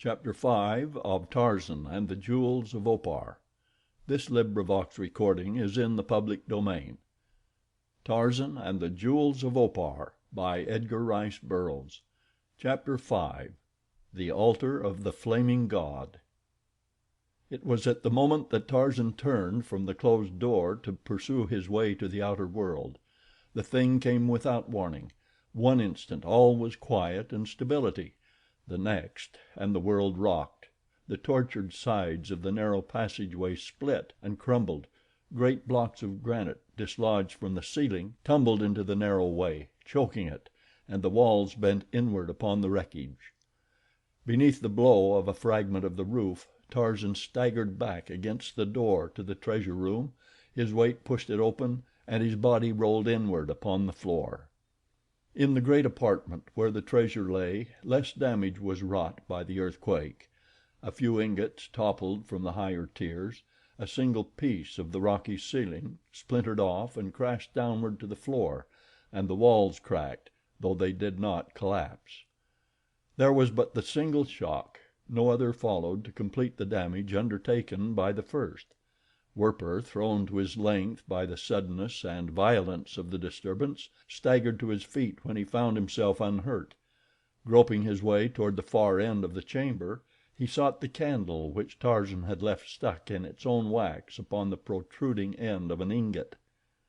Chapter 5 of Tarzan and the Jewels of Opar. This recording is in the public domain. Tarzan and the Jewels of Opar by Edgar Rice Burroughs. Chapter 5 The Altar of the Flaming God. It was at the moment that Tarzan turned from the closed door to pursue his way to the outer world. The thing came without warning. One instant all was quiet and stability. The next, and the world rocked. The tortured sides of the narrow passageway split and crumbled. Great blocks of granite, dislodged from the ceiling, tumbled into the narrow way, choking it, and the walls bent inward upon the wreckage. Beneath the blow of a fragment of the roof, Tarzan staggered back against the door to the treasure room. His weight pushed it open, and his body rolled inward upon the floor. In the great apartment where the treasure lay, less damage was wrought by the earthquake. A few ingots toppled from the higher tiers, a single piece of the rocky ceiling splintered off and crashed downward to the floor, and the walls cracked, though they did not collapse. There was but the single shock. No other followed to complete the damage undertaken by the first. Werper, thrown to his length by the suddenness and violence of the disturbance, staggered to his feet when he found himself unhurt. Groping his way toward the far end of the chamber, he sought the candle which Tarzan had left stuck in its own wax upon the protruding end of an ingot.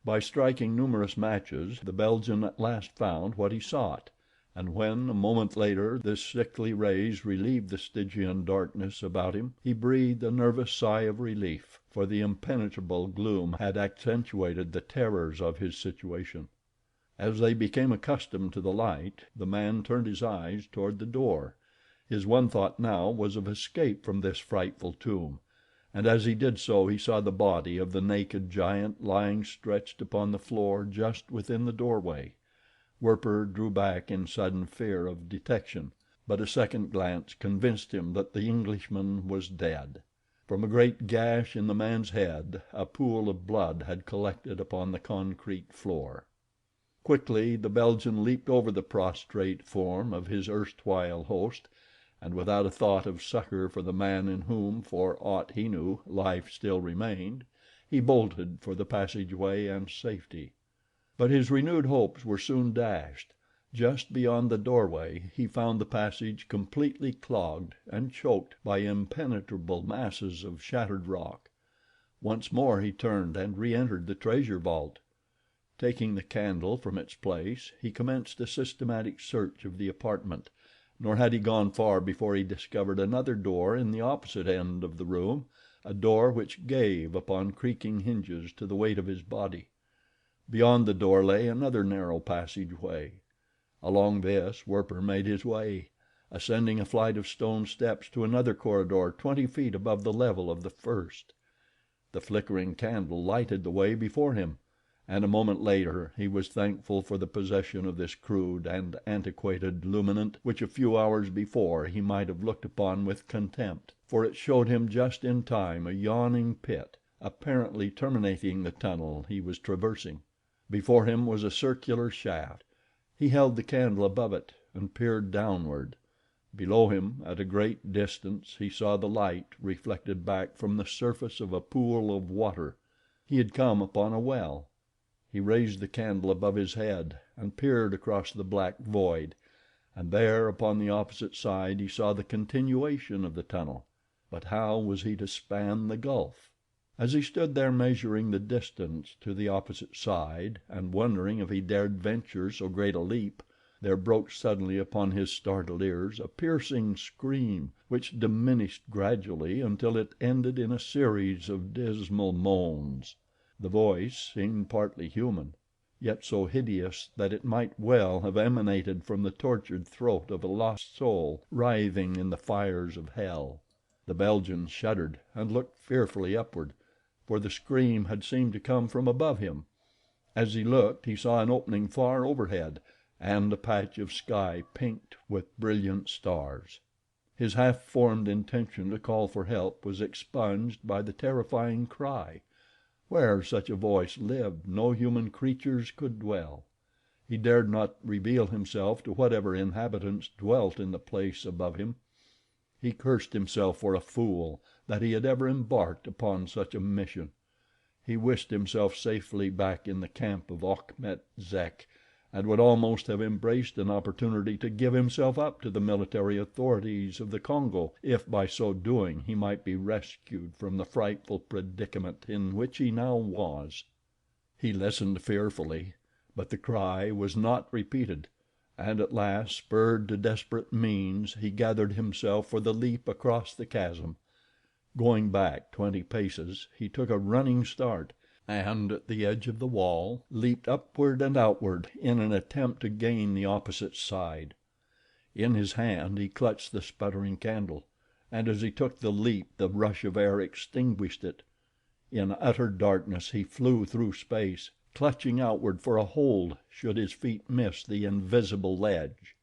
By striking numerous matches the Belgian at last found what he sought, and when, a moment later, the sickly rays relieved the Stygian darkness about him, he breathed a nervous sigh of relief, for the impenetrable gloom had accentuated the terrors of his situation. As they became accustomed to the light, the man turned his eyes toward the door. His one thought now was of escape from this frightful tomb, and as he did so he saw the body of the naked giant lying stretched upon the floor just within the doorway. Werper drew back in sudden fear of detection, but a second glance convinced him that the Englishman was dead. From a great gash in the man's head a pool of blood had collected upon the concrete floor. Quickly the Belgian leaped over the prostrate form of his erstwhile host, and without a thought of succor for the man in whom, for aught he knew, life still remained, he bolted for the passageway and safety. But his renewed hopes were soon dashed. Just beyond the doorway he found the passage completely clogged and choked by impenetrable masses of shattered rock. Once more he turned and re-entered the treasure vault. Taking the candle from its place, he commenced a systematic search of the apartment, nor had he gone far before he discovered another door in the opposite end of the room, a door which gave upon creaking hinges to the weight of his body. Beyond the door lay another narrow passageway. Along this Werper made his way, ascending a flight of stone steps to another corridor 20 feet above the level of the first. The flickering candle lighted the way before him, and a moment later he was thankful for the possession of this crude and antiquated luminant which a few hours before he might have looked upon with contempt, for it showed him just in time a yawning pit, apparently terminating the tunnel he was traversing. Before him was a circular shaft. He held the candle above it and peered downward. Below him, at a great distance, he saw the light reflected back from the surface of a pool of water. He had come upon a well. He raised the candle above his head and peered across the black void, and there upon the opposite side he saw the continuation of the tunnel. But how was he to span the gulf? As he stood there measuring the distance to the opposite side, and wondering if he dared venture so great a leap, there broke suddenly upon his startled ears a piercing scream, which diminished gradually until it ended in a series of dismal moans. The voice seemed partly human, yet so hideous that it might well have emanated from the tortured throat of a lost soul writhing in the fires of hell. The Belgian shuddered and looked fearfully upward, for the scream had seemed to come from above him. As he looked he saw an opening far overhead and a patch of sky pinked with brilliant stars. His half formed intention to call for help was expunged by the terrifying cry. Where such a voice lived no human creatures could dwell. He dared not reveal himself to whatever inhabitants dwelt in the place above him. He cursed himself for a fool that he had ever embarked upon such a mission. He wished himself safely back in the camp of Achmet Zek, and would almost have embraced an opportunity to give himself up to the military authorities of the Congo if by so doing he might be rescued from the frightful predicament in which he now was. He listened fearfully, but the cry was not repeated, and at last, spurred to desperate means, he gathered himself for the leap across the chasm. Going back 20 paces, he took a running start, and at the edge of the wall leaped upward and outward in an attempt to gain the opposite side. In his hand he clutched the sputtering candle, and as he took the leap the rush of air extinguished it. In utter darkness he flew through space, clutching outward for a hold should his feet miss the invisible ledge.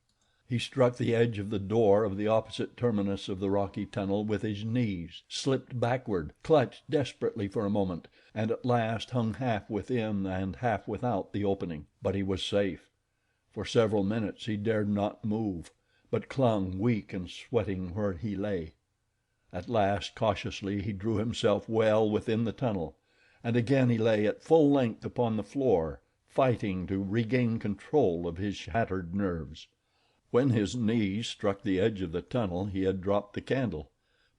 He struck the edge of the door of the opposite terminus of the rocky tunnel with his knees, slipped backward, clutched desperately for a moment, and at last hung half within and half without the opening; but he was safe. For several minutes he dared not move, but clung weak and sweating where he lay. At last, cautiously, he drew himself well within the tunnel, and again he lay at full length upon the floor, fighting to regain control of his shattered nerves. When his knees struck the edge of the tunnel he had dropped the candle.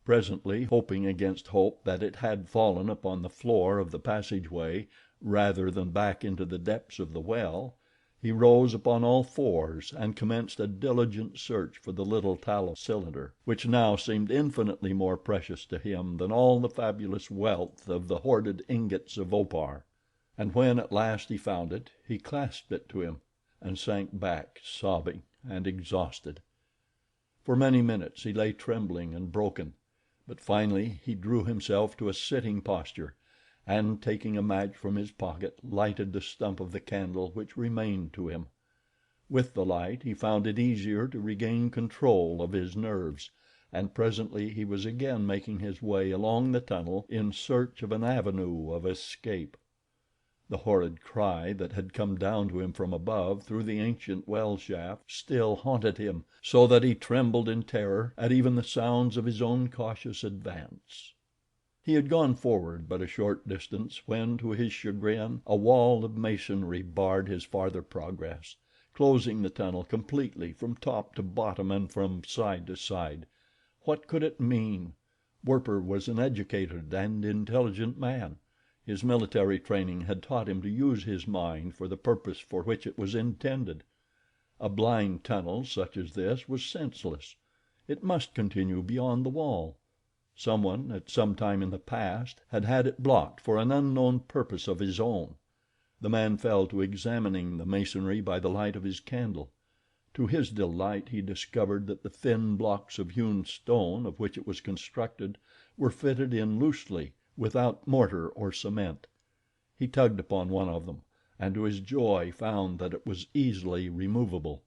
Presently, hoping against hope that it had fallen upon the floor of the passageway rather than back into the depths of the well, he rose upon all fours and commenced a diligent search for the little tallow cylinder, which now seemed infinitely more precious to him than all the fabulous wealth of the hoarded ingots of Opar. And when at last he found it, he clasped it to him and sank back, sobbing and exhausted. For many minutes he lay trembling and broken, but finally he drew himself to a sitting posture, and taking a match from his pocket, lighted the stump of the candle which remained to him. With the light he found it easier to regain control of his nerves, and presently he was again making his way along the tunnel in search of an avenue of escape. The horrid cry that had come down to him from above through the ancient well shaft still haunted him, so that he trembled in terror at even the sounds of his own cautious advance. He had gone forward but a short distance when, to his chagrin, a wall of masonry barred his farther progress, closing the tunnel completely from top to bottom and from side to side. What could it mean? Werper was an educated and intelligent man. His military training had taught him to use his mind for the purpose for which it was intended. A blind tunnel such as this was senseless. It must continue beyond the wall. Someone, at some time in the past, had had it blocked for an unknown purpose of his own. The man fell to examining the masonry by the light of his candle. To his delight he discovered that the thin blocks of hewn stone of which it was constructed were fitted in loosely, without mortar or cement. He tugged upon one of them, and to his joy found that it was easily removable.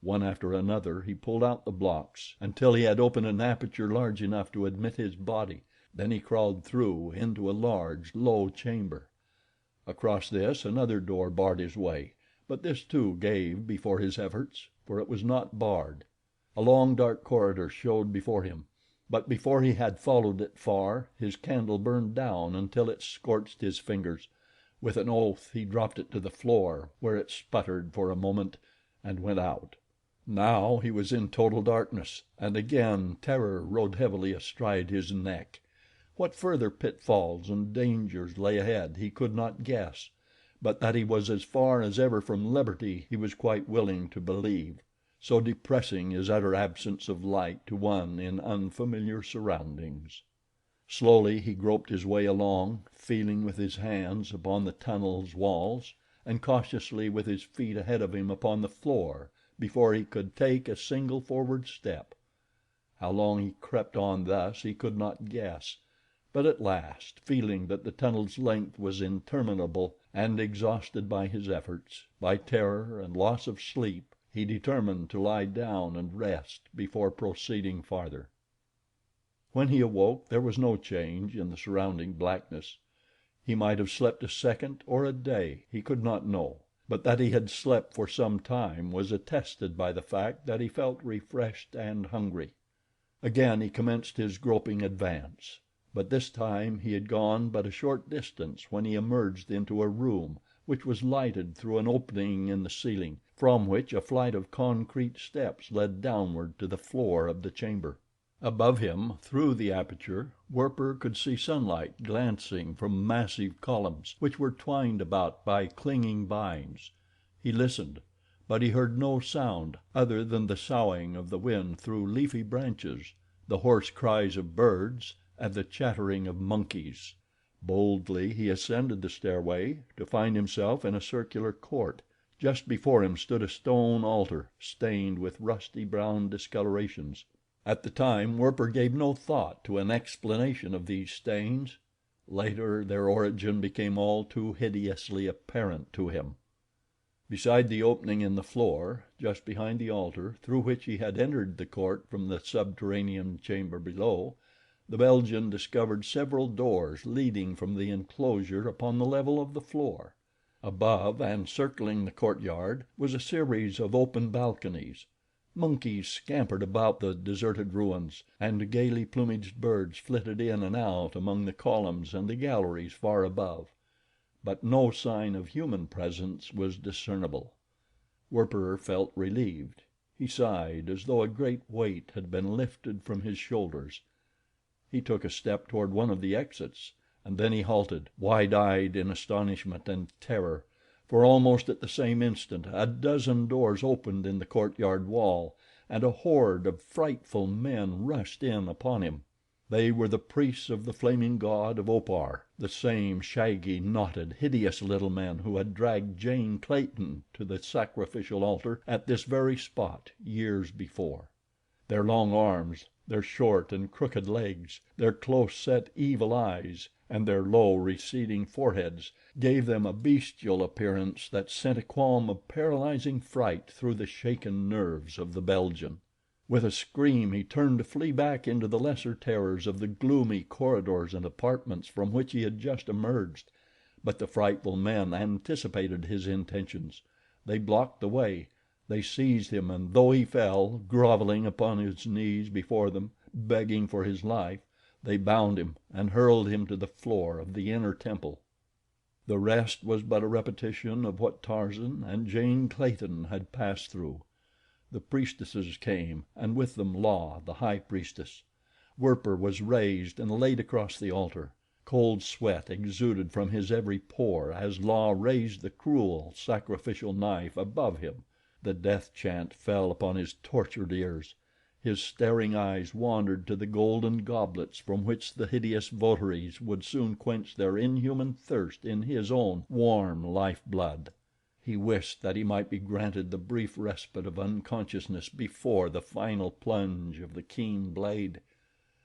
One after another he pulled out the blocks until he had opened an aperture large enough to admit his body. Then he crawled through into a large, low chamber. Across this another door barred his way, but this too gave before his efforts, for it was not barred. A long, dark corridor showed before him, but before he had followed it far his candle burned down until it scorched his fingers. With an oath he dropped it to the floor, where it sputtered for a moment and went out. Now he was in total darkness, and again terror rode heavily astride his neck. What further pitfalls and dangers lay ahead he could not guess, but that he was as far as ever from liberty he was quite willing to believe. So depressing is utter absence of light to one in unfamiliar surroundings. Slowly he groped his way along, feeling with his hands upon the tunnel's walls, and cautiously with his feet ahead of him upon the floor before he could take a single forward step. How long he crept on thus he could not guess, but at last, feeling that the tunnel's length was interminable, and exhausted by his efforts, by terror and loss of sleep, he determined to lie down and rest before proceeding farther. When he awoke there was no change in the surrounding blackness. He might have slept a second or a day, he could not know, but that he had slept for some time was attested by the fact that he felt refreshed and hungry. Again he commenced his groping advance; but this time he had gone but a short distance when he emerged into a room which was lighted through an opening in the ceiling, from which a flight of concrete steps led downward to the floor of the chamber. Above him, through the aperture, Werper could see sunlight glancing from massive columns which were twined about by clinging vines. He listened, but he heard no sound other than the soughing of the wind through leafy branches, the hoarse cries of birds, and the chattering of monkeys. Boldly he ascended the stairway, to find himself in a circular court. Just before him stood a stone altar, stained with rusty brown discolorations. At the time Werper gave no thought to an explanation of these stains. Later their origin became all too hideously apparent to him. Beside the opening in the floor, just behind the altar, through which he had entered the court from the subterranean chamber below, the Belgian discovered several doors leading from the enclosure upon the level of the floor. Above and circling the courtyard was a series of open balconies. Monkeys scampered about the deserted ruins, and gaily plumaged birds flitted in and out among the columns and the galleries far above; but no sign of human presence was discernible. Werper felt relieved. He sighed as though a great weight had been lifted from his shoulders. He took a step toward one of the exits, and then he halted, wide-eyed in astonishment and terror, for almost at the same instant a dozen doors opened in the courtyard wall, and a horde of frightful men rushed in upon him. They were the priests of the flaming god of Opar, the same shaggy, knotted, hideous little men who had dragged Jane Clayton to the sacrificial altar at this very spot years before. Their long arms, their short and crooked legs, their close set evil eyes, and their low, receding foreheads gave them a bestial appearance that sent a qualm of paralyzing fright through the shaken nerves of the Belgian. With a scream he turned to flee back into the lesser terrors of the gloomy corridors and apartments from which he had just emerged; but the frightful men anticipated his intentions. They blocked the way. They seized him, and though he fell, groveling upon his knees before them, begging for his life, they bound him and hurled him to the floor of the inner temple. The rest was but a repetition of what Tarzan and Jane Clayton had passed through. The priestesses came, and with them La, the high priestess. Werper was raised and laid across the altar. Cold sweat exuded from his every pore as La raised the cruel, sacrificial knife above him. The death chant fell upon his tortured ears. His staring eyes wandered to the golden goblets from which the hideous votaries would soon quench their inhuman thirst in his own warm life blood. He wished that he might be granted the brief respite of unconsciousness before the final plunge of the keen blade.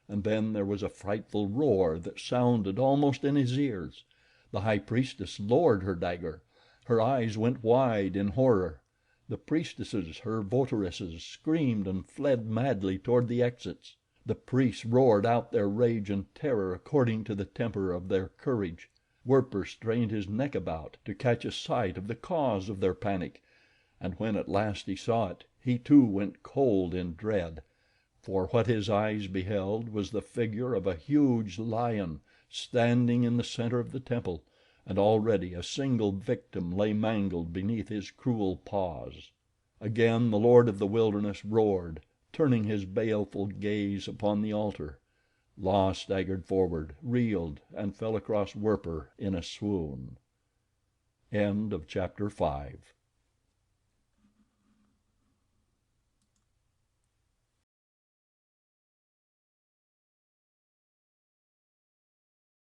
And then there was a frightful roar that sounded almost in his ears. The high priestess lowered her dagger. Her eyes went wide in horror. The priestesses, her votaresses, screamed and fled madly toward the exits. The priests roared out their rage and terror according to the temper of their courage. Werper strained his neck about to catch a sight of the cause of their panic, and when at last he saw it, he too went cold in dread, for what his eyes beheld was the figure of a huge lion standing in the center of the temple, and already a single victim lay mangled beneath his cruel paws. Again the lord of the wilderness roared, turning his baleful gaze upon the altar. La staggered forward, reeled, and fell across Werper in a swoon. Chapter 5